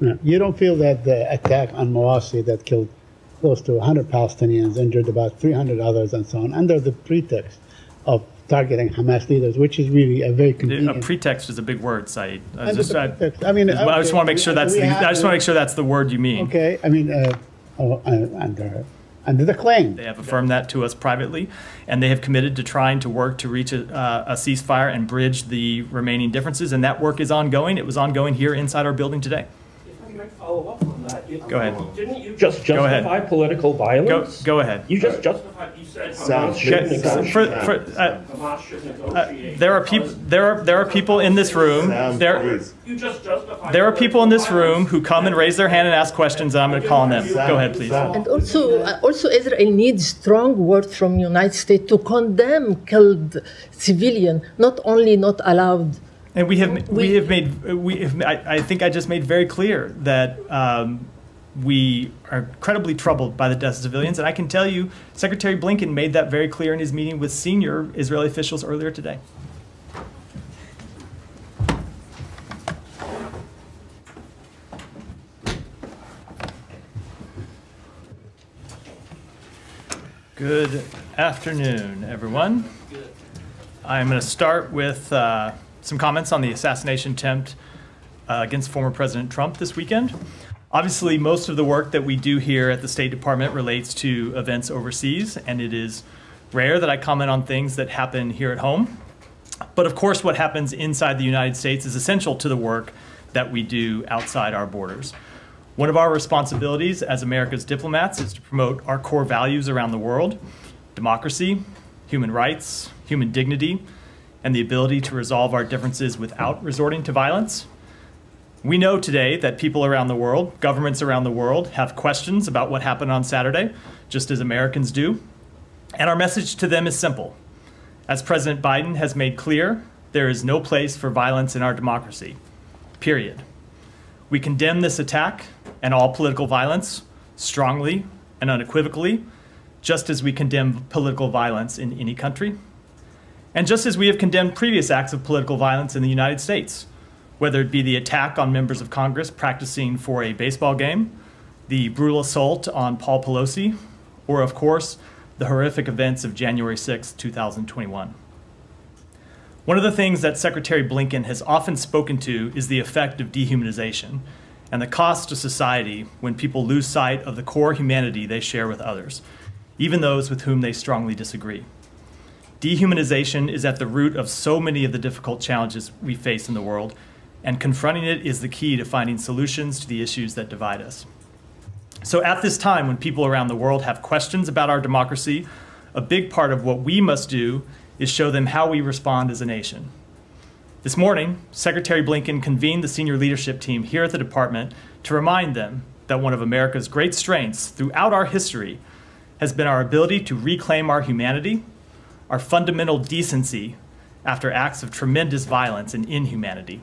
No, you don't feel that the attack on Mawasi that killed close to 100 Palestinians, injured about 300 others, and so on, under the pretext of targeting Hamas leaders, which is really a very convenient. A pretext is a big word, Saeed. I just want to make sure that's the word you mean. Okay, I mean, under the claim. They have affirmed that to us privately, and they have committed to trying to work to reach a ceasefire and bridge the remaining differences, and that work is ongoing. It was ongoing here inside our building today. If I might follow up on that. Go ahead. Didn't you just justify political violence? Go ahead. You just justified, you said Hamas should negotiate. Hamas should negotiate. There are people in this room. You just justified. There are people in this room who come and raise their hand and ask questions, and I'm going to call on them. Go ahead, please. And also Israel needs strong words from the United States to condemn killed civilian, not only not allowed. And I think I just made very clear that we are incredibly troubled by the deaths of civilians, and I can tell you, Secretary Blinken made that very clear in his meeting with senior Israeli officials earlier today. Good afternoon, everyone. I'm going to start with some comments on the assassination attempt against former President Trump this weekend. Obviously, most of the work that we do here at the State Department relates to events overseas, and it is rare that I comment on things that happen here at home. But of course, what happens inside the United States is essential to the work that we do outside our borders. One of our responsibilities as America's diplomats is to promote our core values around the world: democracy, human rights, human dignity, and the ability to resolve our differences without resorting to violence. We know today that people around the world, governments around the world, have questions about what happened on Saturday, just as Americans do. And our message to them is simple. As President Biden has made clear, there is no place for violence in our democracy, period. We condemn this attack and all political violence strongly and unequivocally, just as we condemn political violence in any country. And just as we have condemned previous acts of political violence in the United States, whether it be the attack on members of Congress practicing for a baseball game, the brutal assault on Paul Pelosi, or of course, the horrific events of January 6, 2021. One of the things that Secretary Blinken has often spoken to is the effect of dehumanization and the cost to society when people lose sight of the core humanity they share with others, even those with whom they strongly disagree. Dehumanization is at the root of so many of the difficult challenges we face in the world, and confronting it is the key to finding solutions to the issues that divide us. So at this time, when people around the world have questions about our democracy, a big part of what we must do is show them how we respond as a nation. This morning, Secretary Blinken convened the senior leadership team here at the department to remind them that one of America's great strengths throughout our history has been our ability to reclaim our humanity, our fundamental decency after acts of tremendous violence and inhumanity.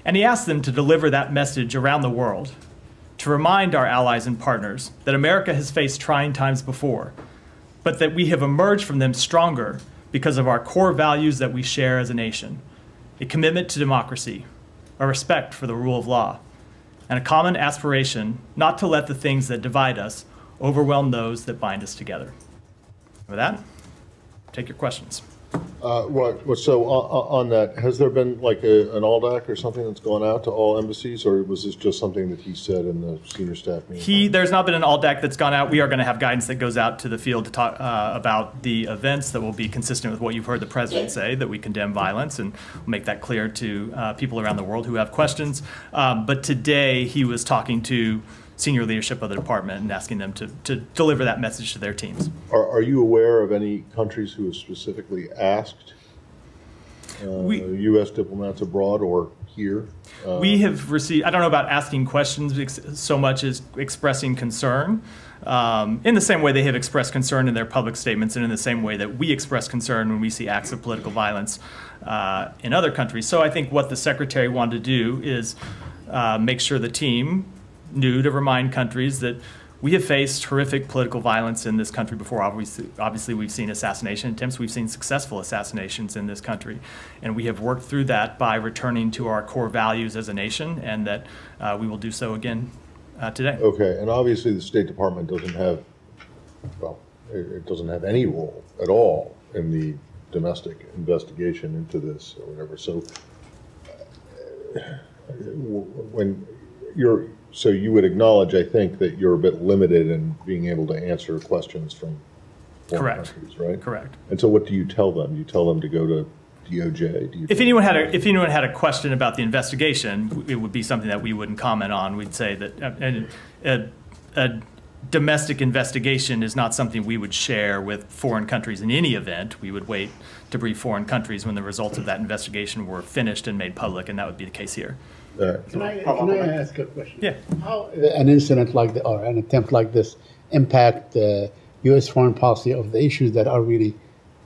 And he asked them to deliver that message around the world, to remind our allies and partners that America has faced trying times before, but that we have emerged from them stronger because of our core values that we share as a nation: a commitment to democracy, a respect for the rule of law, and a common aspiration not to let the things that divide us overwhelm those that bind us together. With that, take your questions. So on that, has there been like an ALDAC or something that's gone out to all embassies, or was this just something that he said in the senior staff meeting? There's not been an ALDAC that's gone out. We are going to have guidance that goes out to the field to talk about the events that will be consistent with what you've heard the president say, that we condemn violence, and we'll make that clear to people around the world who have questions. But today he was talking to senior leadership of the department and asking them to deliver that message to their teams. Are you aware of any countries who have specifically asked U.S. diplomats abroad or here? We have received, I don't know about asking questions so much as expressing concern, in the same way they have expressed concern in their public statements and in the same way that we express concern when we see acts of political violence in other countries. So I think what the Secretary wanted to do is make sure the team knew to remind countries that we have faced horrific political violence in this country before. Obviously, we've seen assassination attempts. We've seen successful assassinations in this country. And we have worked through that by returning to our core values as a nation, and that we will do so again today. Okay, and obviously the State Department doesn't have, well, it doesn't have any role at all in the domestic investigation into this or whatever. So so you would acknowledge, I think, that you're a bit limited in being able to answer questions from foreign countries, right? Correct. And so what do you tell them? You tell them to go to DOJ? If anyone had a question about the investigation, it would be something that we wouldn't comment on. We'd say that a domestic investigation is not something we would share with foreign countries in any event. We would wait to brief foreign countries when the results of that investigation were finished and made public, and that would be the case here. Can I ask a question? Yeah. How an incident like or an attempt like this impact U.S. foreign policy of the issues that are really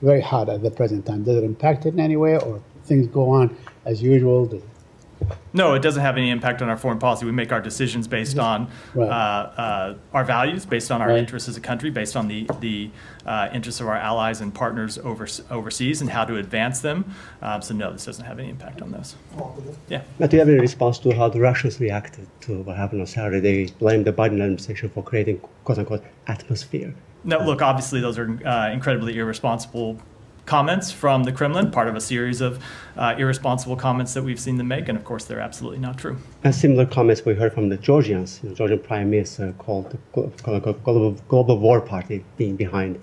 very hot at the present time? Does it impact it in any way, or things go on as usual? No, it doesn't have any impact on our foreign policy. We make our decisions based on our values, based on our interests as a country, based on the interests of our allies and partners overseas, and how to advance them. So no, this doesn't have any impact on those. Yeah. But do you have any response to how the Russians reacted to what happened on Saturday? They blamed the Biden administration for creating "quote-unquote" atmosphere. No, look, obviously those are incredibly irresponsible comments from the Kremlin, part of a series of irresponsible comments that we've seen them make, and of course they're absolutely not true. And similar comments we heard from the Georgians. The Georgian Prime Minister called the Global War Party being behind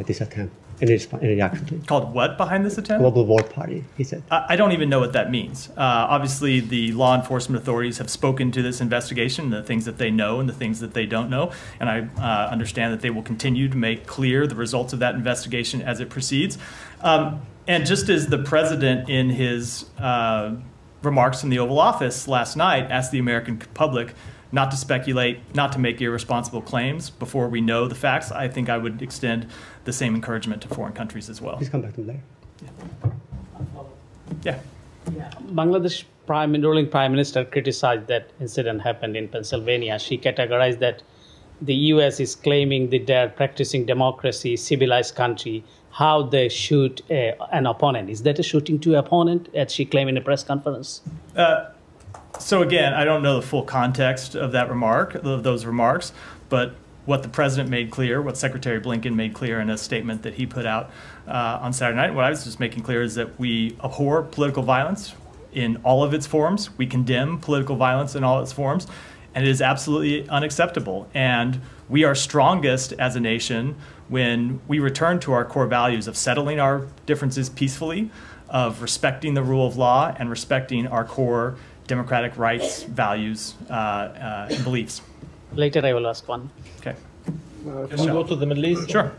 this attempt. Any reaction to it? Called what behind this attempt? Global War Party, he said. I don't even know what that means. Obviously, the law enforcement authorities have spoken to this investigation, the things that they know and the things that they don't know, and I understand that they will continue to make clear the results of that investigation as it proceeds. And just as the president in his remarks from the Oval Office last night asked the American public not to speculate, not to make irresponsible claims before we know the facts, I think I would extend the same encouragement to foreign countries as well. Please come back to there. Yeah. Bangladesh ruling prime minister criticized that incident happened in Pennsylvania. She categorized that the U.S. is claiming that they're practicing democracy, civilized country, how they shoot an opponent. Is that a shooting to opponent, as she claimed in a press conference? So again, I don't know the full context of that those remarks, but what the president made clear, what Secretary Blinken made clear in a statement that he put out on Saturday night, what I was just making clear is that we abhor political violence in all of its forms. We condemn political violence in all its forms, and it is absolutely unacceptable. And we are strongest as a nation when we return to our core values of settling our differences peacefully, of respecting the rule of law, and respecting our core democratic rights, values, and beliefs. Later I will ask one. Okay. Can we go to the Middle East? Sure.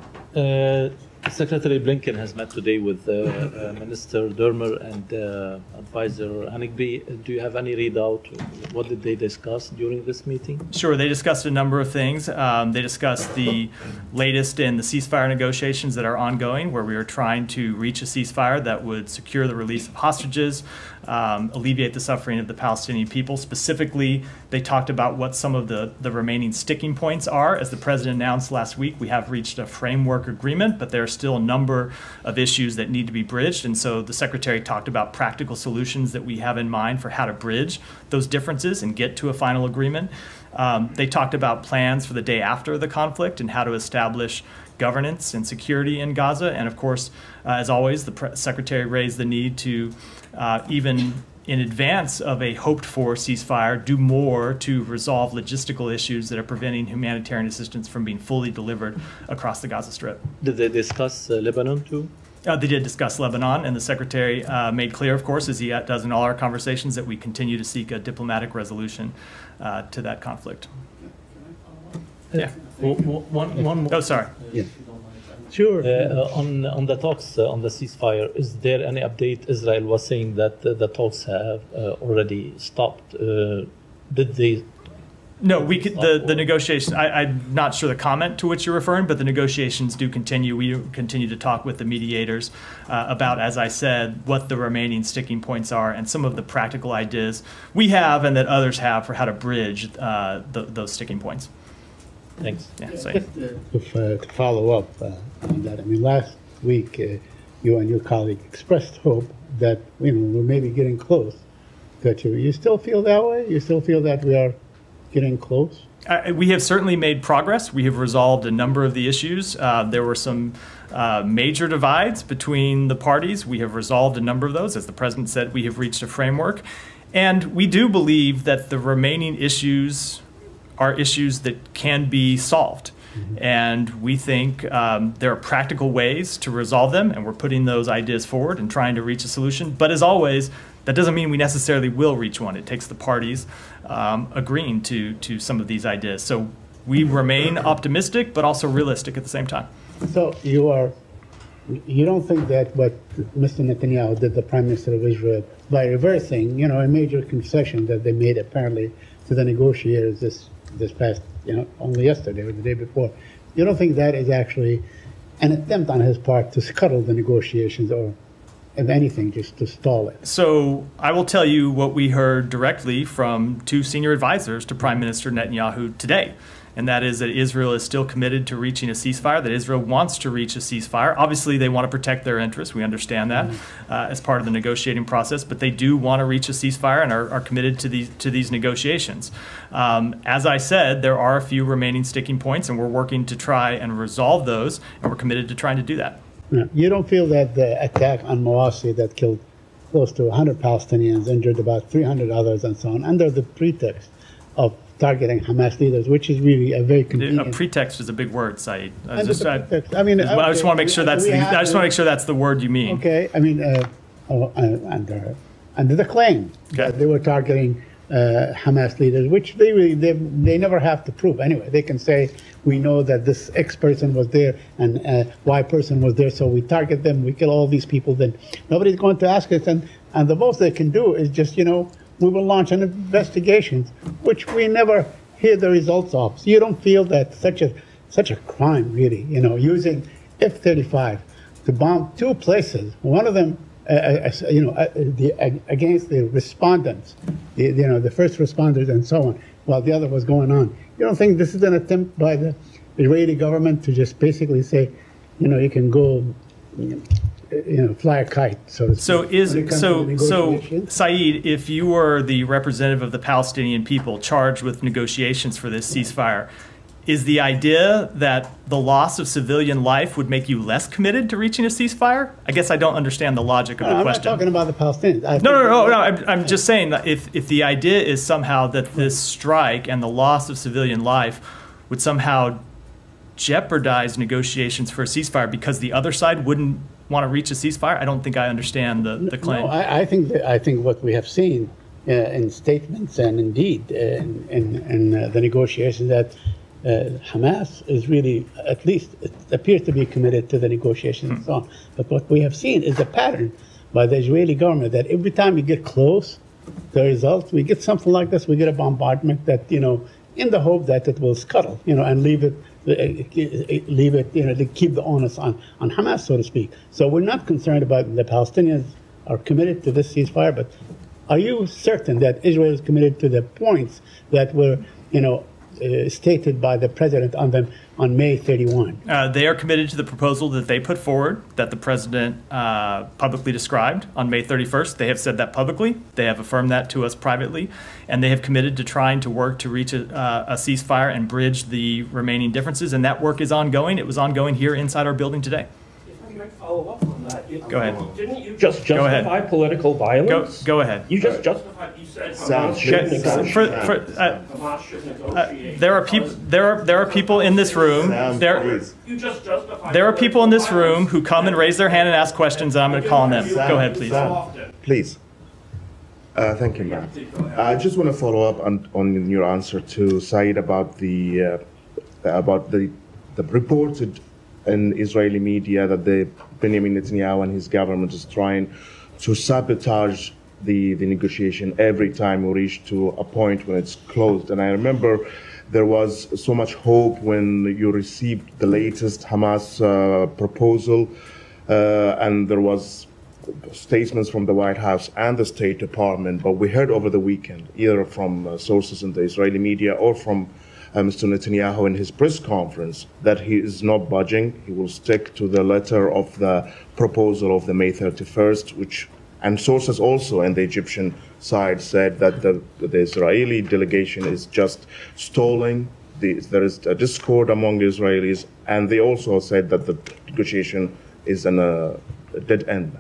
Secretary Blinken has met today with Minister Dermer and Advisor Hanegbi. Do you have any readout? What did they discuss during this meeting? Sure. They discussed a number of things. They discussed the latest in the ceasefire negotiations that are ongoing, where we are trying to reach a ceasefire that would secure the release of hostages, alleviate the suffering of the Palestinian people. Specifically, they talked about what some of the remaining sticking points are. As the president announced last week, we have reached a framework agreement, but there are still a number of issues that need to be bridged. And so the secretary talked about practical solutions that we have in mind for how to bridge those differences and get to a final agreement. They talked about plans for the day after the conflict and how to establish governance and security in Gaza. And of course, as always, the secretary raised the need to even in advance of a hoped-for ceasefire, do more to resolve logistical issues that are preventing humanitarian assistance from being fully delivered across the Gaza Strip. Did they discuss Lebanon too? They did discuss Lebanon, and the secretary made clear, of course, as he does in all our conversations, that we continue to seek a diplomatic resolution to that conflict. Yeah. One more. Oh, sorry. Yeah. Sure. On the talks on the ceasefire, is there any update? Israel was saying that the talks have already stopped. Did they? No, the negotiations. I'm not sure the comment to which you're referring, but the negotiations do continue. We continue to talk with the mediators about, as I said, what the remaining sticking points are and some of the practical ideas we have and that others have for how to bridge those sticking points. Thanks. Yeah, so. To follow up on that, I mean, last week you and your colleague expressed hope that we're maybe getting close. You still feel that way? You still feel that we are getting close? We have certainly made progress. We have resolved a number of the issues. There were some major divides between the parties. We have resolved a number of those. As the president said, we have reached a framework. And we do believe that the remaining issues are issues that can be solved. And we think there are practical ways to resolve them, and we're putting those ideas forward and trying to reach a solution. But as always, that doesn't mean we necessarily will reach one. It takes the parties agreeing to some of these ideas. So we remain optimistic, but also realistic at the same time. So you don't think that what Mr. Netanyahu did, the Prime Minister of Israel, by reversing, a major concession that they made apparently to the negotiators this past, only yesterday or the day before, you don't think that is actually an attempt on his part to scuttle the negotiations, or if anything, just to stall it? So I will tell you what we heard directly from two senior advisors to Prime Minister Netanyahu today. And that is that Israel is still committed to reaching a ceasefire, that Israel wants to reach a ceasefire. Obviously, they want to protect their interests. We understand that as part of the negotiating process. But they do want to reach a ceasefire and are committed to these negotiations. As I said, there are a few remaining sticking points, and we're working to try and resolve those. And we're committed to trying to do that. You don't feel that the attack on Mawasi that killed close to 100 Palestinians, injured about 300 others, and so on, under the pretext of targeting Hamas leaders, which is really a very convenient. A pretext is a big word, Saeed. I just want to make sure that's the word you mean. Okay, I mean under the claim that they were targeting Hamas leaders, which they never have to prove anyway. They can say, we know that this X person was there and Y person was there, so we target them, we kill all these people. Then nobody's going to ask us, and the most they can do is just we will launch an investigation, which we never hear the results of. So you don't feel that such a crime, really, using F-35 to bomb two places, one of them, against the respondents, the first responders and so on, while the other was going on. You don't think this is an attempt by the Israeli government to just basically say, you can go, fly a kite, so to speak? So Saeed, if you were the representative of the Palestinian people charged with negotiations for this ceasefire, is the idea that the loss of civilian life would make you less committed to reaching a ceasefire? I guess I don't understand the logic of the question. I'm not talking about the Palestinians. No. I'm just saying that if the idea is somehow that this strike and the loss of civilian life would somehow jeopardize negotiations for a ceasefire because the other side wouldn't want to reach a ceasefire, I don't think I understand the claim. No, I think what we have seen in statements and indeed in the negotiations that Hamas is really, at least it appears to be committed to the negotiations and so on. But what we have seen is a pattern by the Israeli government that every time we get close to the results, we get something like this, we get a bombardment that, in the hope that it will scuttle, and leave it, to keep the onus on Hamas, so to speak. So we're not concerned about the Palestinians are committed to this ceasefire, but are you certain that Israel is committed to the points that were, stated by the president on May 31? They are committed to the proposal that they put forward, that the president publicly described on May 31st. They have said that publicly. They have affirmed that to us privately. And they have committed to trying to work to reach a ceasefire and bridge the remaining differences. And that work is ongoing. It was ongoing here inside our building today. If I might follow up on that. Go ahead. Didn't you just justify political violence? Go ahead. You just justified. You said Hamas should negotiate. There are people in this room. You just justified. There are people in this room who come and raise their hand and ask questions, and I'm going to call on them. Go ahead, please. Please. Thank you, Matt. I just want to follow up on your answer to Saeed about the reported in Israeli media that the Benjamin Netanyahu and his government is trying to sabotage the negotiation every time we reach to a point when it's closed. And I remember there was so much hope when you received the latest Hamas proposal, and there was statements from the White House and the State Department, but we heard over the weekend, either from sources in the Israeli media or from Mr. Netanyahu in his press conference that he is not budging. He will stick to the letter of the proposal of the May 31st, and sources also in the Egyptian side said that the Israeli delegation is just stalling. There is a discord among Israelis, and they also said that the negotiation is in a dead end.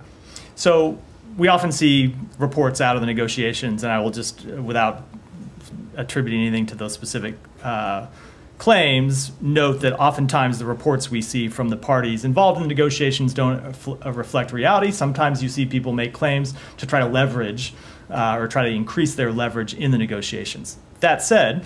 So we often see reports out of the negotiations, and I will just, without attributing anything to those specific claims, note that oftentimes the reports we see from the parties involved in the negotiations don't reflect reality. Sometimes you see people make claims to try to leverage or try to increase their leverage in the negotiations. That said,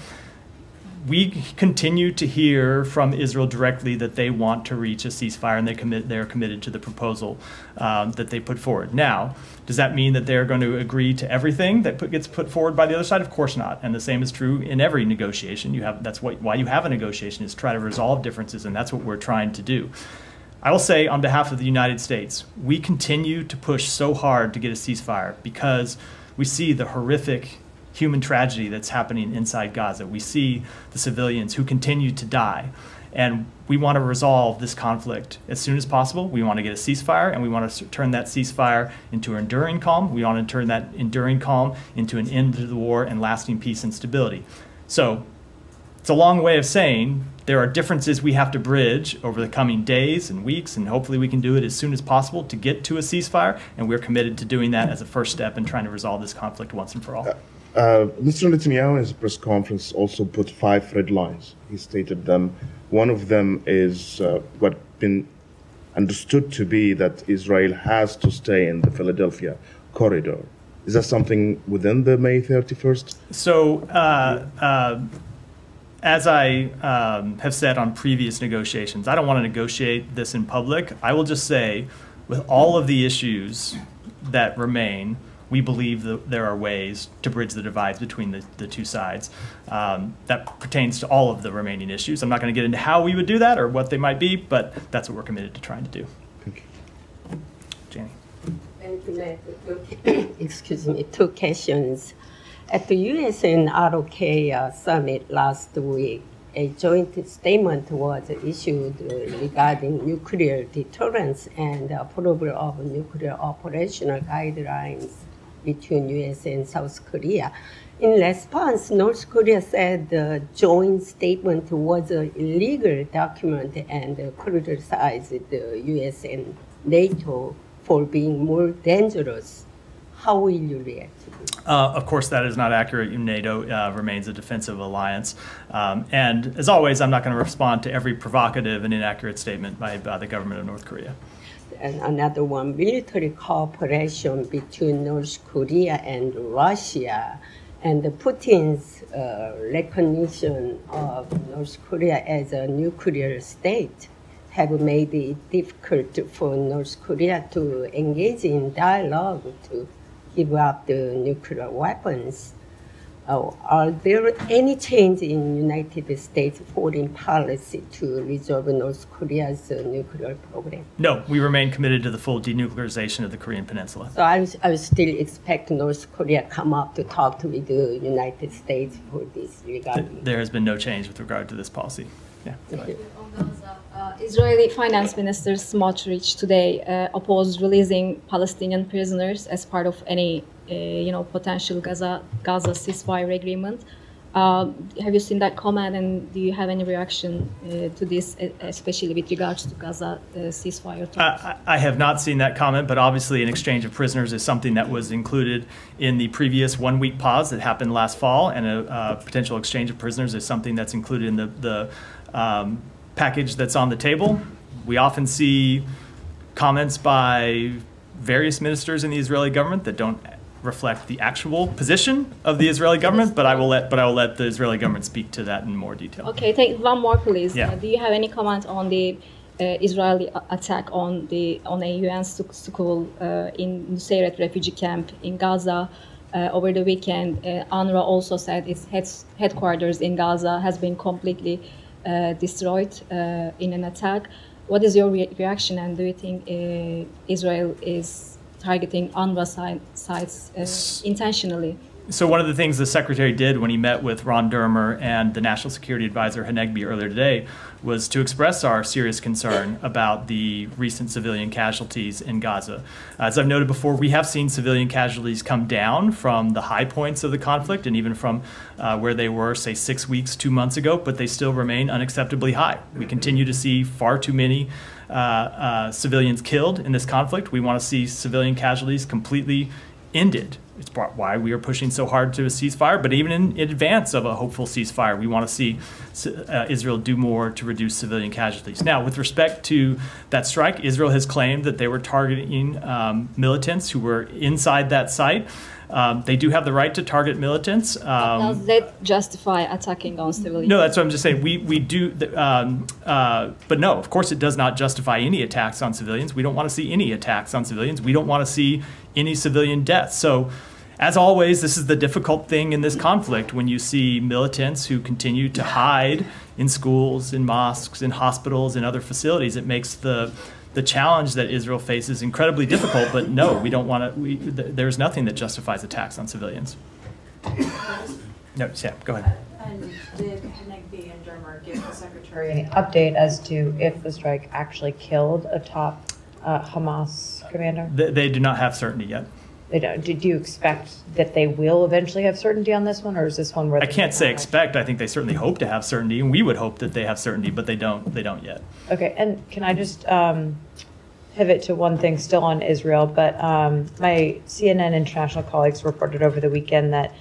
we continue to hear from Israel directly that they want to reach a ceasefire, and they're committed to the proposal that they put forward. Now, does that mean that they're going to agree to everything that gets put forward by the other side? Of course not. And the same is true in every negotiation. That's why you have a negotiation, is to try to resolve differences, and that's what we're trying to do. I will say, on behalf of the United States, we continue to push so hard to get a ceasefire because we see the horrific human tragedy that's happening inside Gaza. We see the civilians who continue to die, and we want to resolve this conflict as soon as possible. We want to get a ceasefire, and we want to turn that ceasefire into an enduring calm. We want to turn that enduring calm into an end to the war and lasting peace and stability. So it's a long way of saying there are differences we have to bridge over the coming days and weeks, and hopefully we can do it as soon as possible to get to a ceasefire, and we're committed to doing that as a first step in trying to resolve this conflict once and for all. Mr. Netanyahu in his press conference also put 5 red lines. He stated them. One of them is what been understood to be that Israel has to stay in the Philadelphia corridor. Is that something within the May 31st? So, as I have said on previous negotiations, I don't want to negotiate this in public. I will just say, with all of the issues that remain, we believe that there are ways to bridge the divides between the two sides. That pertains to all of the remaining issues. I'm not going to get into how we would do that or what they might be, but that's what we're committed to trying to do. Thank you. Janie. Thank you, excuse me, 2 questions. At the U.S. and ROK summit last week, a joint statement was issued regarding nuclear deterrence and approval of nuclear operational guidelines between U.S. and South Korea. In response, North Korea said the joint statement was an illegal document and criticized the U.S. and NATO for being more dangerous. How will you react to this? Of course, that is not accurate. NATO remains a defensive alliance. And as always, I'm not going to respond to every provocative and inaccurate statement by the government of North Korea. And another one, military cooperation between North Korea and Russia, and Putin's recognition of North Korea as a nuclear state have made it difficult for North Korea to engage in dialogue to give up the nuclear weapons. Are there any change in United States foreign policy to resolve North Korea's nuclear program? No, we remain committed to the full denuclearization of the Korean Peninsula. So I would still expect North Korea come up to talk with the United States for this regarding. There has been no change with regard to this policy. Yeah. Israeli Finance Minister Smotrich today opposed releasing Palestinian prisoners as part of any potential Gaza ceasefire agreement. Have you seen that comment, and do you have any reaction to this, especially with regards to Gaza ceasefire talks? I have not seen that comment, but obviously an exchange of prisoners is something that was included in the previous 1-week pause that happened last fall, and a potential exchange of prisoners is something that's included in the package that's on the table. We often see comments by various ministers in the Israeli government that don't reflect the actual position of the Israeli government, but I will let the Israeli government speak to that in more detail. Okay, take one more, please. Yeah. Do you have any comment on the Israeli attack on a UN school in Nusayrat refugee camp in Gaza over the weekend? UNRWA also said its headquarters in Gaza has been completely destroyed in an attack. What is your reaction, and do you think Israel is targeting UNRWA sites intentionally? So one of the things the Secretary did when he met with Ron Dermer and the National Security Advisor Hanegbi earlier today was to express our serious concern about the recent civilian casualties in Gaza. As I've noted before, we have seen civilian casualties come down from the high points of the conflict and even from where they were, say, 6 weeks, 2 months ago, but they still remain unacceptably high. We continue to see far too many civilians killed in this conflict. We want to see civilian casualties completely ended. It's why we are pushing so hard to a ceasefire, but even in advance of a hopeful ceasefire, we want to see Israel do more to reduce civilian casualties. Now, with respect to that strike, Israel has claimed that they were targeting militants who were inside that site. They do have the right to target militants. Does that justify attacking on civilians? No, that's what I'm just saying. We do, but no, of course it does not justify any attacks on civilians. We don't want to see any attacks on civilians. We don't want to see any civilian deaths. So, as always, this is the difficult thing in this conflict when you see militants who continue to hide in schools, in mosques, in hospitals, in other facilities. It makes the challenge that Israel faces incredibly difficult, but no, we don't want to, there's nothing that justifies attacks on civilians. No, yeah, go ahead. And did Hanegbi and Dermer give the Secretary any update as to if the strike actually killed a top Hamas commander? They do not have certainty yet. They don't. Did you expect that they will eventually have certainty on this one, or is this one where I can't say expect. I think they certainly hope to have certainty, and we would hope that they have certainty, but they don't. They don't yet. Okay, and can I just pivot to one thing still on Israel? But my CNN international colleagues reported over the weekend that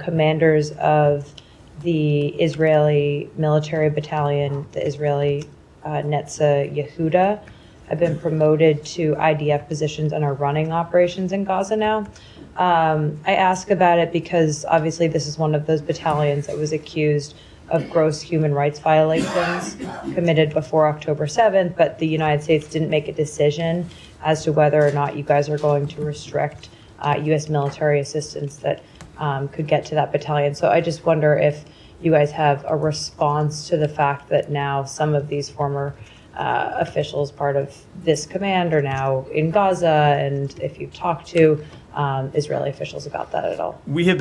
commanders of the Israeli military battalion, the Israeli Netza Yehuda, have been promoted to IDF positions and are running operations in Gaza now. I ask about it because obviously this is one of those battalions that was accused of gross human rights violations committed before October 7th, but the United States didn't make a decision as to whether or not you guys are going to restrict U.S. military assistance that could get to that battalion. So I just wonder if you guys have a response to the fact that now some of these former officials part of this command are now in Gaza, and if you've talked to Israeli officials about that at all. We have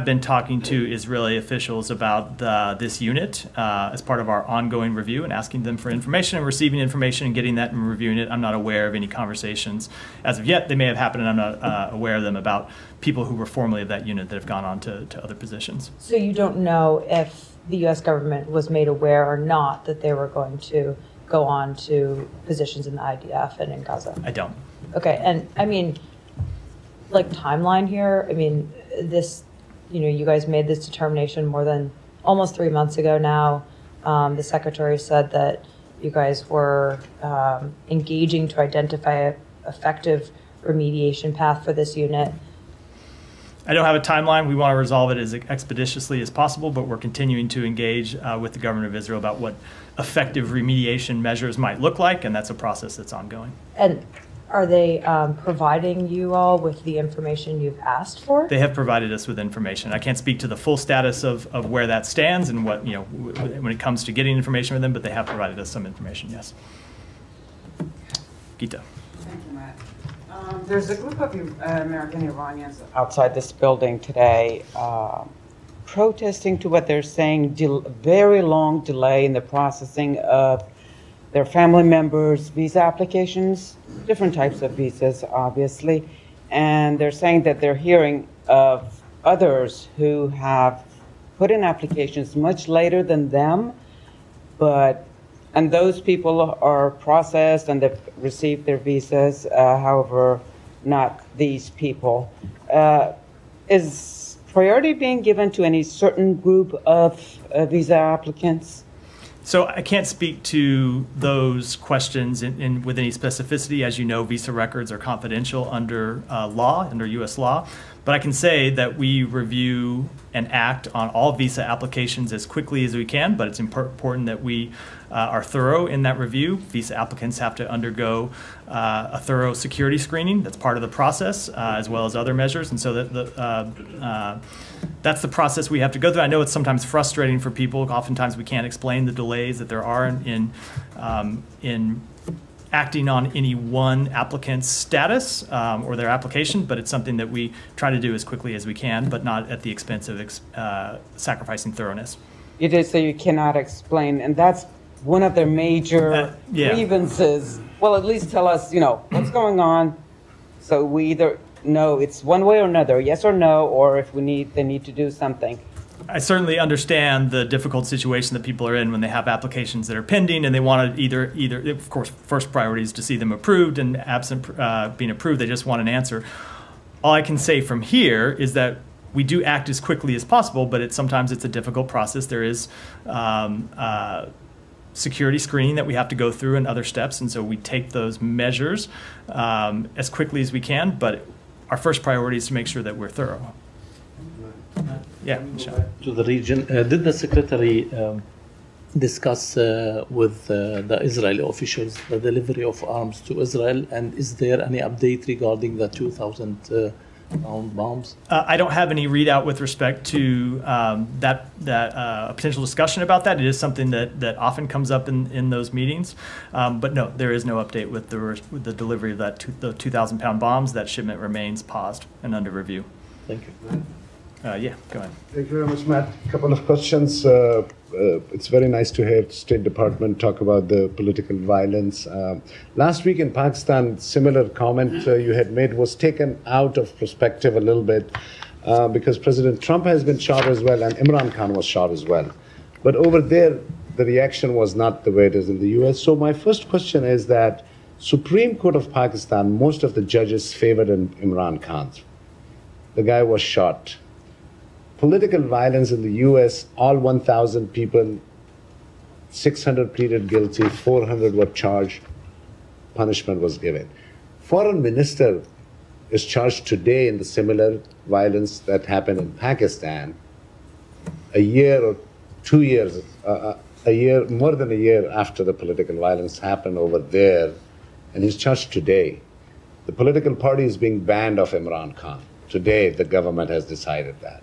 been talking to Israeli officials about this unit as part of our ongoing review and asking them for information and receiving information and getting that and reviewing it. I'm not aware of any conversations as of yet. They may have happened, and I'm not aware of them about people who were formerly of that unit that have gone on to other positions. So you don't know if the U.S. government was made aware or not that they were going to go on to positions in the IDF and in Gaza? I don't. Okay, and I mean, like timeline here, I mean, this, you guys made this determination more than almost 3 months ago now. The Secretary said that you guys were engaging to identify an effective remediation path for this unit. I don't have a timeline. We want to resolve it as expeditiously as possible, but we're continuing to engage with the government of Israel about what effective remediation measures might look like, and that's a process that's ongoing. And are they providing you all with the information you've asked for? They have provided us with information. I can't speak to the full status of where that stands and what, when it comes to getting information from them, but they have provided us some information, yes. Gita. Thank you, Matt. There's a group of American Iranians outside this building today protesting to what they're saying, very long delay in the processing of their family members' visa applications, different types of visas, obviously. And they're saying that they're hearing of others who have put in applications much later than them, and those people are processed and they've received their visas, however, not these people. Is priority being given to any certain group of visa applicants? So I can't speak to those questions with any specificity. As you know, visa records are confidential under law, under U.S. law. But I can say that we review and act on all visa applications as quickly as we can, but it's important that we are thorough in that review. Visa applicants have to undergo a thorough security screening. That's part of the process, as well as other measures. And so that's the process we have to go through. I know it's sometimes frustrating for people. Oftentimes we can't explain the delays that there are in acting on any one applicant's status or their application, but it's something that we try to do as quickly as we can, but not at the expense of sacrificing thoroughness. It is so you cannot explain, and that's one of their major grievances. Well, at least tell us, what's going on, so we either know it's one way or another, yes or no, or if they need to do something. I certainly understand the difficult situation that people are in when they have applications that are pending and they want to either of course, first priority is to see them approved, and absent being approved, they just want an answer. All I can say from here is that we do act as quickly as possible, but sometimes it's a difficult process. There is security screening that we have to go through and other steps, and so we take those measures as quickly as we can, but our first priority is to make sure that we're thorough. Yeah, Michelle. To the region, did the Secretary discuss with the Israeli officials the delivery of arms to Israel, and is there any update regarding the 2,000-pound bombs? I don't have any readout with respect to that potential discussion about that. It is something that often comes up in those meetings, but no, there is no update with the delivery of the 2,000-pound bombs. That shipment remains paused and under review. Thank you. Yeah, go ahead. Thank you very much, Matt. A couple of questions. It's very nice to hear State Department talk about the political violence. Last week in Pakistan, similar comment you had made was taken out of perspective a little bit because President Trump has been shot as well, and Imran Khan was shot as well. But over there, the reaction was not the way it is in the U.S. So my first question is that Supreme Court of Pakistan, most of the judges favored Imran Khan. The guy was shot. Political violence in the U.S., all 1,000 people, 600 pleaded guilty, 400 were charged, punishment was given. Foreign minister is charged today in the similar violence that happened in Pakistan a year or 2 years, more than a year after the political violence happened over there, and he's charged today. The political party is being banned of Imran Khan. Today, the government has decided that.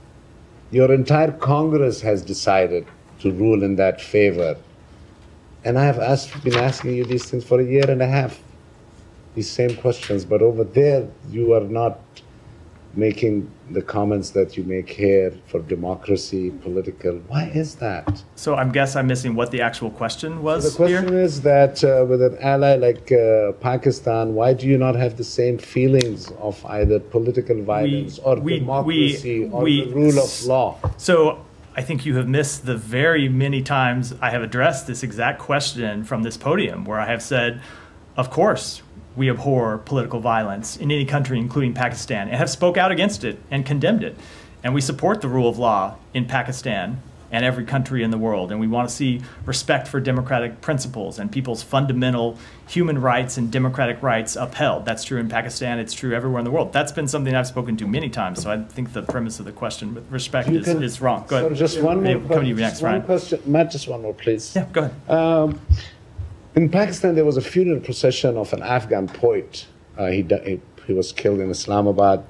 Your entire Congress has decided to rule in that favor. And I have been asking you these things for a year and a half, these same questions. But over there, you are not making the comments that you make here for democracy, political. Why is that? So I guess I'm missing what the actual question was. So the question is that with an ally like Pakistan, why do you not have the same feelings of either political violence or democracy or the rule of law? So I think you have missed the very many times I have addressed this exact question from this podium, where I have said, of course, we abhor political violence in any country, including Pakistan, and have spoke out against it and condemned it. And we support the rule of law in Pakistan and every country in the world. And we want to see respect for democratic principles and people's fundamental human rights and democratic rights upheld. That's true in Pakistan. It's true everywhere in the world. That's been something I've spoken to many times. So I think the premise of the question with respect is wrong. Go ahead. Just one more come to you next, Ryan. Question. Matt, just one more, please. Yeah, go ahead. In Pakistan, there was a funeral procession of an Afghan poet. He was killed in Islamabad.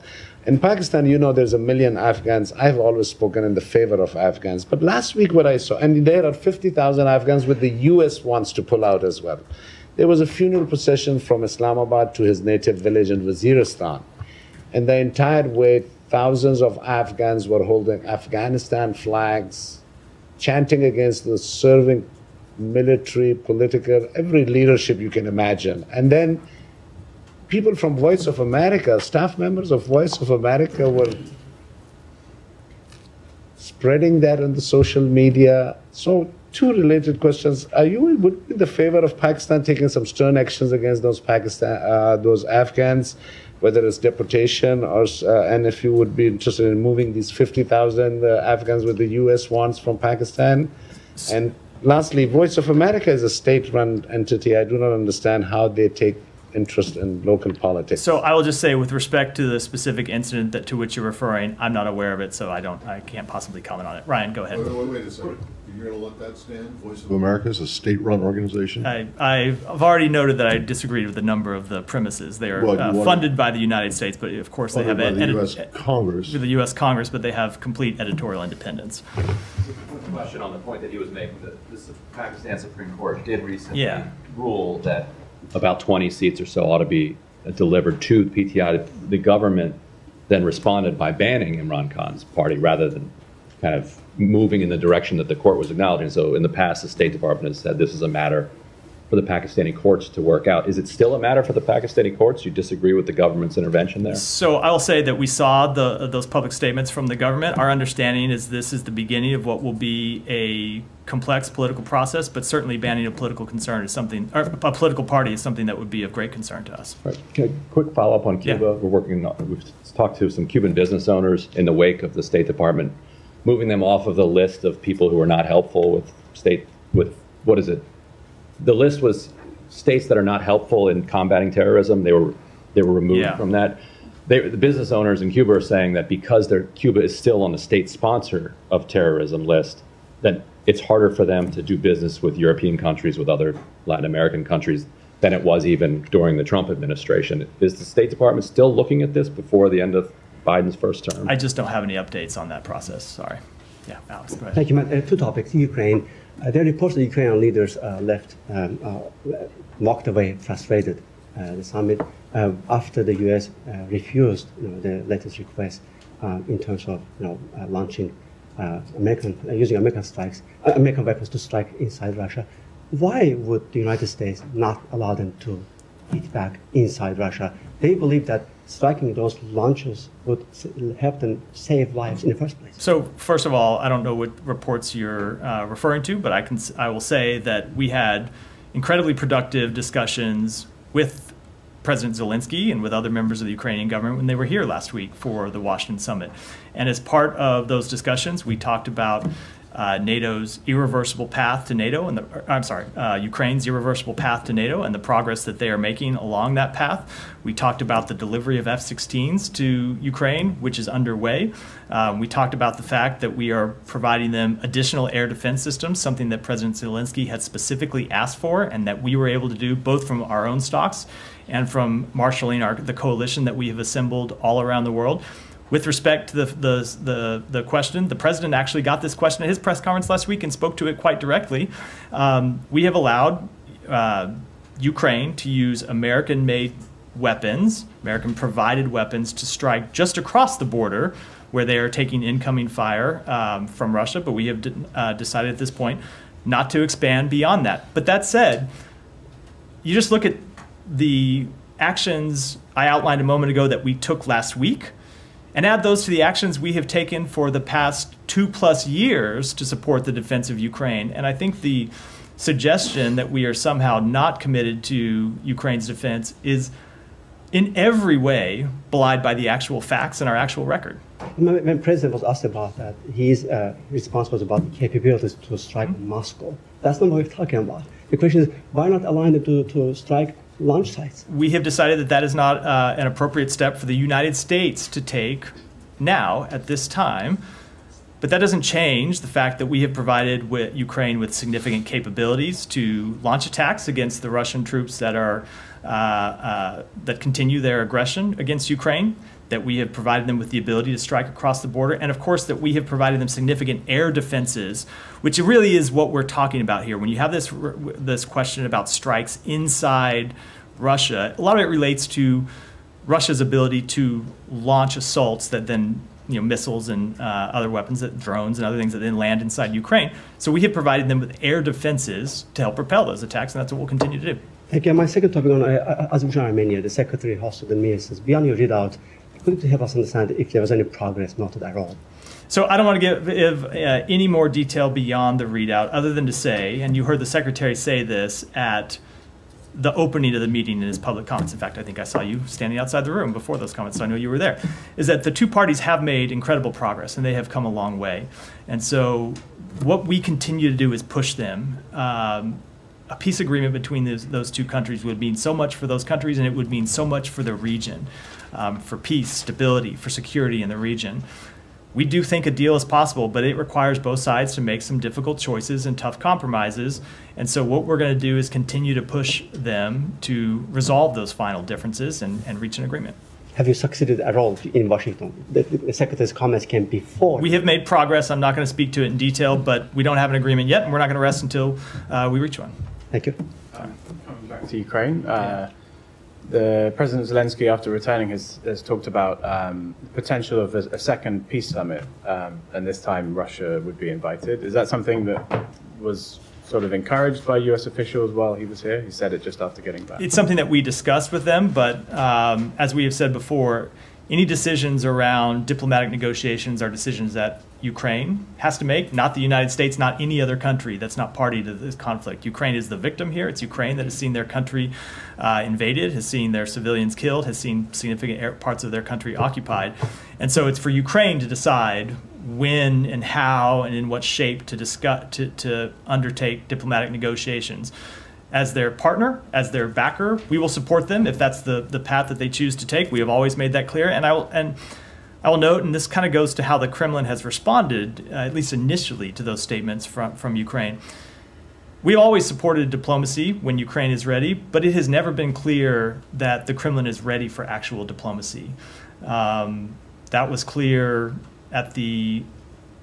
In Pakistan, you know, there's 1 million Afghans. I've always spoken in the favor of Afghans. But last week what I saw, and there are 50,000 Afghans with the U.S. wants to pull out as well. There was a funeral procession from Islamabad to his native village in Waziristan. And the entire way, thousands of Afghans were holding Afghanistan flags, chanting against the serving military, political, every leadership you can imagine. And then people from Voice of America, staff members of Voice of America were spreading that on the social media. So two related questions. Are you in the favor of Pakistan taking some stern actions against those Afghans, whether it's deportation or, and if you would be interested in moving these 50,000 Afghans with the U.S. wants from Pakistan? And lastly, Voice of America is a state-run entity. I do not understand how they take interest in local politics. So I will just say, with respect to the specific incident to which you're referring, I'm not aware of it, so I can't possibly comment on it. Ryan, go ahead. Wait a second. You're going to let that stand? Voice of America is a state-run organization? I've already noted that I disagreed with the number of the premises. They are funded by the United States, but of course they have by the U.S. Congress. The U.S. Congress, but they have complete editorial independence. Question on the point that he was making, that the Pakistan Supreme Court did recently rule that about 20 seats or so ought to be delivered to the PTI. The government then responded by banning Imran Khan's party rather than kind of moving in the direction that the court was acknowledging. So in the past, the State Department has said this is a matter for the Pakistani courts to work out. Is it still a matter for the Pakistani courts? You disagree with the government's intervention there? So I will say that we saw those public statements from the government. Our understanding is this is the beginning of what will be a complex political process, but certainly banning a political concern is something, or a political party is something that would be of great concern to us. Right. Quick follow-up on Cuba. Yeah. We've talked to some Cuban business owners in the wake of the State Department moving them off of the list of people who are not helpful what is it? The list was states that are not helpful in combating terrorism. They were removed from that. The business owners in Cuba are saying that because Cuba is still on the state sponsor of terrorism list, that it's harder for them to do business with European countries, with other Latin American countries, than it was even during the Trump administration. Is the State Department still looking at this before the end of Biden's first term? I just don't have any updates on that process. Sorry. Yeah, Alex, go ahead. Thank you, Matt. Two topics. Ukraine. There are reports that Ukrainian leaders walked away frustrated the summit after the U.S. refused the latest request in terms of launching using American weapons to strike inside Russia. Why would the United States not allow them to hit back inside Russia? They believe that striking those launches would help them save lives in the first place. So first of all, I don't know what reports you're referring to, but I will say that we had incredibly productive discussions with President Zelensky and with other members of the Ukrainian government when they were here last week for the Washington summit. And as part of those discussions, we talked about NATO's irreversible path to NATO, and Ukraine's irreversible path to NATO and the progress that they are making along that path. We talked about the delivery of F-16s to Ukraine, which is underway. We talked about the fact that we are providing them additional air defense systems, something that President Zelensky had specifically asked for, and that we were able to do both from our own stocks and from marshaling the coalition that we have assembled all around the world. With respect to the question, the president actually got this question at his press conference last week and spoke to it quite directly. We have allowed Ukraine to use American-made weapons, American-provided weapons, to strike just across the border where they are taking incoming fire from Russia, but we have decided at this point not to expand beyond that. But that said, you just look at the actions I outlined a moment ago that we took last week, and add those to the actions we have taken for the past 2+ years to support the defense of Ukraine. And I think the suggestion that we are somehow not committed to Ukraine's defense is in every way belied by the actual facts and our actual record. When the president was asked about that, his response was about the capabilities to strike Moscow. That's not what we're talking about. The question is, why not allow them to strike launch sites? We have decided that that is not an appropriate step for the United States to take now at this time. But that doesn't change the fact that we have provided Ukraine with significant capabilities to launch attacks against the Russian troops that are that continue their aggression against Ukraine, that we have provided them with the ability to strike across the border, and of course that we have provided them significant air defenses, which really is what we're talking about here. When you have this question about strikes inside Russia, a lot of it relates to Russia's ability to launch assaults that then, missiles and other weapons, drones and other things that then land inside Ukraine. So we have provided them with air defenses to help repel those attacks, and that's what we'll continue to do. Thank you. My second topic on Azerbaijan, Armenia, the Secretary hosted the meeting says, beyond your readout, could you help us understand if there was any progress noted at all? So I don't want to give any more detail beyond the readout other than to say, and you heard the Secretary say this at the opening of the meeting in his public comments. In fact, I think I saw you standing outside the room before those comments, so I know you were there, is that the two parties have made incredible progress and they have come a long way. And so what we continue to do is push them. A peace agreement between those two countries would mean so much for those countries, and it would mean so much for the region, for peace, stability, for security in the region. We do think a deal is possible, but it requires both sides to make some difficult choices and tough compromises. And so what we're going to do is continue to push them to resolve those final differences and reach an agreement. Have you succeeded at all in Washington? The Secretary's comments came before. We have made progress. I'm not going to speak to it in detail, but we don't have an agreement yet, and we're not going to rest until we reach one. Thank you. Coming back back to Ukraine. The President Zelensky, after returning, has talked about the potential of a second peace summit, and this time Russia would be invited. Is that something that was sort of encouraged by U.S. officials while he was here? He said it just after getting back. It's something that we discussed with them, but as we have said before, any decisions around diplomatic negotiations are decisions that Ukraine has to make, not the United States, not any other country that's not party to this conflict. Ukraine is the victim here. It's Ukraine that has seen their country invaded, has seen their civilians killed, has seen significant parts of their country occupied. And so it's for Ukraine to decide when and how and in what shape to discuss, to undertake diplomatic negotiations. As their partner, as their backer, we will support them if that's the path that they choose to take. We have always made that clear. And I will note, and this kind of goes to how the Kremlin has responded, at least initially, to those statements from Ukraine. We've always supported diplomacy when Ukraine is ready, but it has never been clear that the Kremlin is ready for actual diplomacy. That was clear at the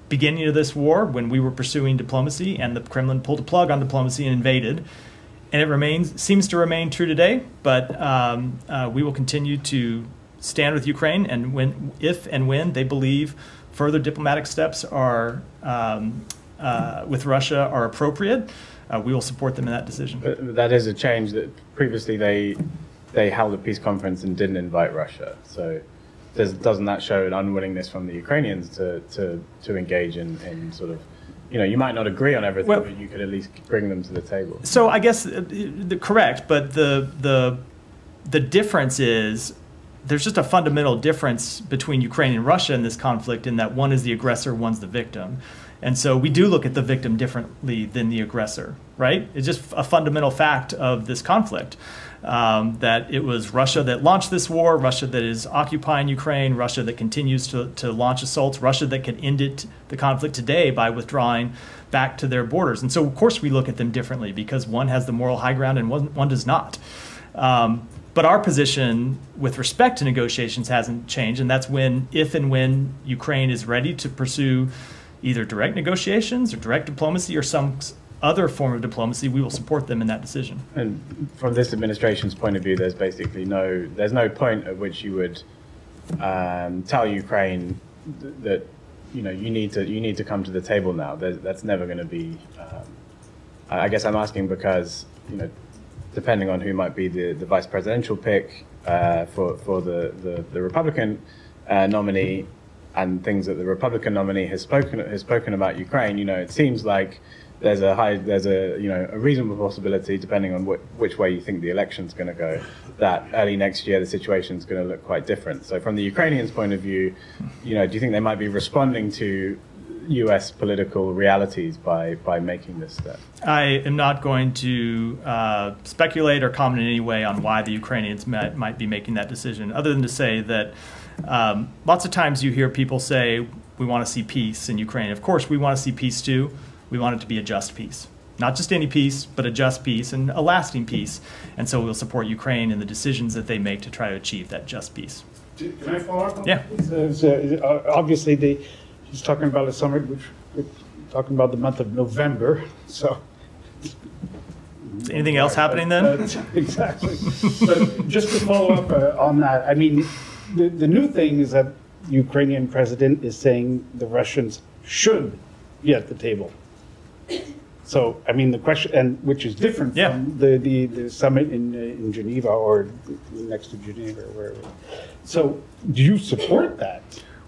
beginning of this war when we were pursuing diplomacy and the Kremlin pulled a plug on diplomacy and invaded. And it seems to remain true today, but we will continue to stand with Ukraine, and if and when they believe further diplomatic steps are with Russia are appropriate, we will support them in that decision. But that is a change. That previously they held a peace conference and didn't invite Russia. So doesn't that show an unwillingness from the Ukrainians to engage in sort of, you might not agree on everything, but you could at least bring them to the table. So I guess correct, but the difference is there's just a fundamental difference between Ukraine and Russia in this conflict in that one is the aggressor, one's the victim. And so we do look at the victim differently than the aggressor, right? It's just a fundamental fact of this conflict, that it was Russia that launched this war, Russia that is occupying Ukraine, Russia that continues to launch assaults, Russia that can end the conflict today by withdrawing back to their borders. And so, of course, we look at them differently because one has the moral high ground and one does not. But our position with respect to negotiations hasn't changed, and that's if and when Ukraine is ready to pursue either direct negotiations or direct diplomacy or some other form of diplomacy, we will support them in that decision. And from this administration's point of view, there's basically there's no point at which you would tell Ukraine that you need to come to the table now. That's never going to be. I guess I'm asking because depending on who might be the vice presidential pick for the Republican nominee, and things that the Republican nominee has spoken about Ukraine, it seems like there's a reasonable possibility, depending on which way you think the election's going to go, that early next year the situation's going to look quite different. So from the Ukrainians' point of view, do you think they might be responding to U.S. political realities by making this step? I am not going to speculate or comment in any way on why the Ukrainians might be making that decision, other than to say that lots of times you hear people say, we want to see peace in Ukraine. Of course, we want to see peace too. We want it to be a just peace. Not just any peace, but a just peace and a lasting peace. And so we'll support Ukraine in the decisions that they make to try to achieve that just peace. Can I follow up? Yeah. Obviously, he's talking about a summit, which we're talking about the month of November. So, is anything else happening then? Exactly. But just to follow up on that, I mean, the new thing is that the Ukrainian president is saying the Russians should be at the table. So, I mean, the question, and which is different from the summit in Geneva or next to Geneva or wherever. So, do you support that?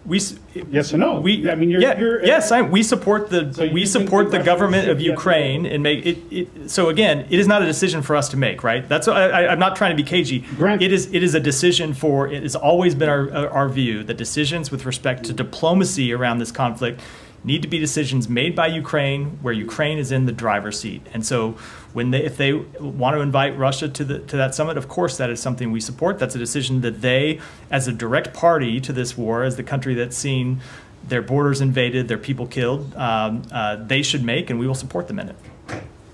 Yes or no? We support the government of Ukraine and make it. So again, it is not a decision for us to make, right? That's I'm not trying to be cagey. It is a decision for. It has always been our view that decisions with respect to diplomacy around this conflict need to be decisions made by Ukraine, where Ukraine is in the driver's seat. And so, if they want to invite Russia to that summit, of course that is something we support. That's a decision that they, as a direct party to this war, as the country that's seen their borders invaded, their people killed, they should make, and we will support them in it.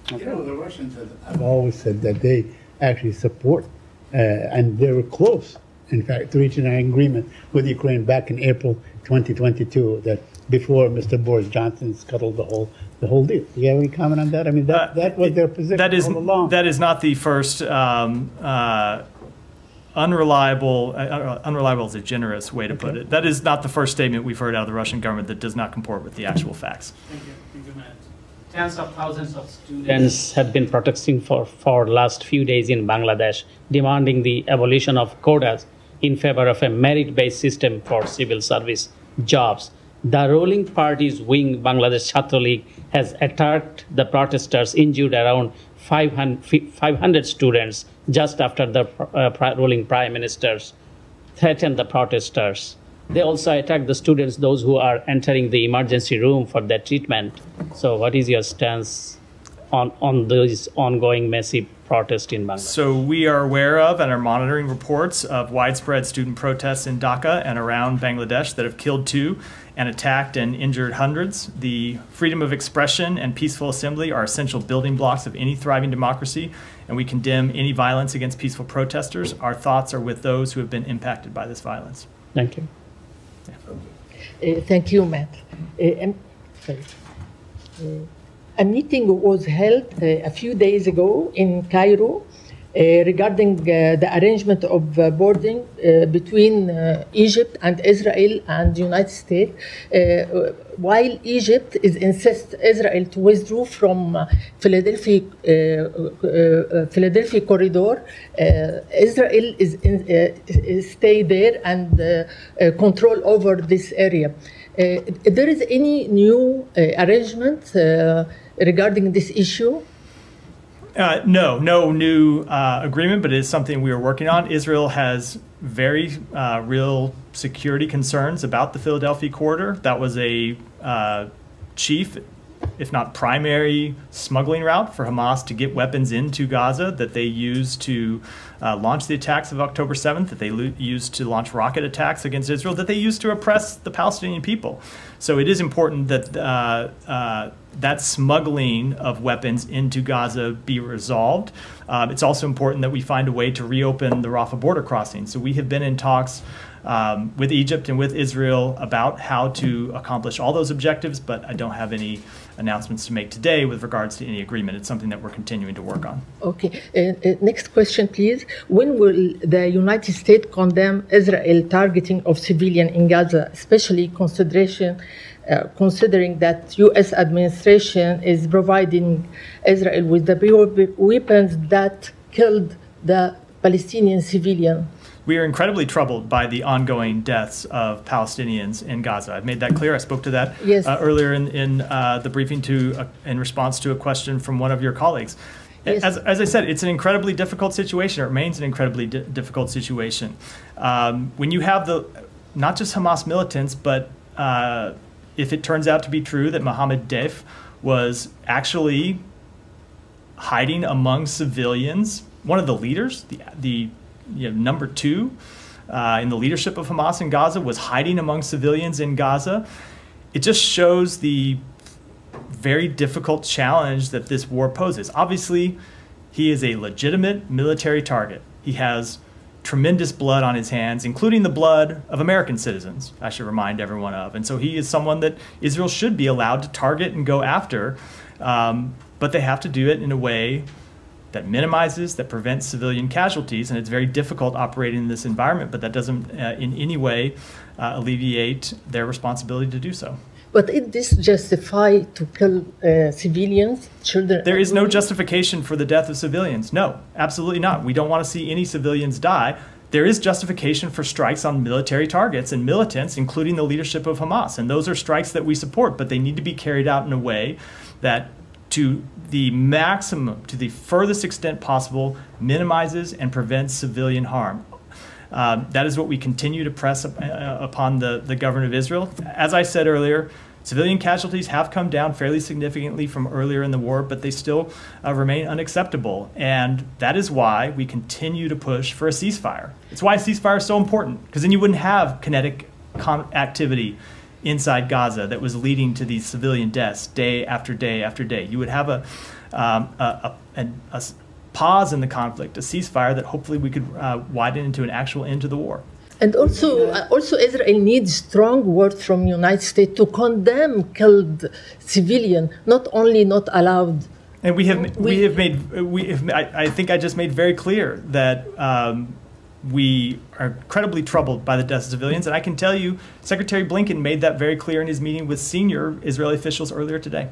The Russians have always said that they actually support, and they were close, in fact, to reaching an agreement with Ukraine back in April 2022 that before Mr. Boris Johnson scuttled the whole deal. Do you have any comment on that? I mean, that was their position all along. That is not the first unreliable is a generous way to put it. That is not the first statement we've heard out of the Russian government that does not comport with the actual facts. Thank you. Thank you, Matt. Tens of thousands of students have been protesting for last few days in Bangladesh, demanding the abolition of quotas in favor of a merit-based system for civil service jobs. The ruling party's wing, Bangladesh Chhatra League, has attacked the protesters, injured around 500 students just after the ruling prime ministers threatened the protesters. They also attacked the students, those who are entering the emergency room for their treatment. So what is your stance on those ongoing massive protests in Bangladesh? So we are aware of and are monitoring reports of widespread student protests in Dhaka and around Bangladesh that have killed 2 and attacked and injured hundreds. The freedom of expression and peaceful assembly are essential building blocks of any thriving democracy, and we condemn any violence against peaceful protesters. Our thoughts are with those who have been impacted by this violence. Thank you. Thank you, Matt. A meeting was held a few days ago in Cairo regarding the arrangement of boarding between Egypt and Israel and the United States. While Egypt insists Israel to withdraw from Philadelphia corridor, Israel is stay there and control over this area. There is any new arrangement regarding this issue? No new agreement, but it is something we are working on. Israel has very real security concerns about the Philadelphia corridor. That was a chief, if not primary, smuggling route for Hamas to get weapons into Gaza that they used to launch the attacks of October 7th, that they used to launch rocket attacks against Israel, that they used to oppress the Palestinian people. So it is important that that smuggling of weapons into Gaza be resolved. It's also important that we find a way to reopen the Rafah border crossing. So we have been in talks with Egypt and with Israel about how to accomplish all those objectives, but I don't have any announcements to make today with regards to any agreement. It's something that we're continuing to work on. Okay. Next question, please. When will the United States condemn Israel targeting of civilians in Gaza, especially considering that U.S. administration is providing Israel with the weapons that killed the Palestinian civilian? We are incredibly troubled by the ongoing deaths of Palestinians in Gaza. I've made that clear. I spoke to that earlier in the briefing in response to a question from one of your colleagues. Yes. As I said, it's an incredibly difficult situation. It remains an incredibly difficult situation. When you have not just Hamas militants, but if it turns out to be true that Mohammed Deif was actually hiding among civilians, one of the leaders, the number 2 in the leadership of Hamas in Gaza was hiding among civilians in Gaza. It just shows the very difficult challenge that this war poses. Obviously, he is a legitimate military target. He has tremendous blood on his hands, including the blood of American citizens, I should remind everyone of. And so he is someone that Israel should be allowed to target and go after, but they have to do it in a way that minimizes, that prevents civilian casualties, and it's very difficult operating in this environment, but that doesn't in any way alleviate their responsibility to do so. But is this justify to kill civilians, children? There is no justification for the death of civilians. No, absolutely not. We don't want to see any civilians die. There is justification for strikes on military targets and militants, including the leadership of Hamas, and those are strikes that we support, but they need to be carried out in a way that to the maximum, to the furthest extent possible, minimizes and prevents civilian harm. That is what we continue to press upon the government of Israel. As I said earlier, civilian casualties have come down fairly significantly from earlier in the war, but they still remain unacceptable. And that is why we continue to push for a ceasefire. It's why a ceasefire is so important, because then you wouldn't have kinetic activity inside Gaza that was leading to these civilian deaths day after day after day. You would have a pause in the conflict, a ceasefire that hopefully we could widen into an actual end to the war. And also Israel needs strong words from United States to condemn killed civilian, not only not allowed. And I think I just made very clear that we are incredibly troubled by the deaths of civilians. And I can tell you, Secretary Blinken made that very clear in his meeting with senior Israeli officials earlier today.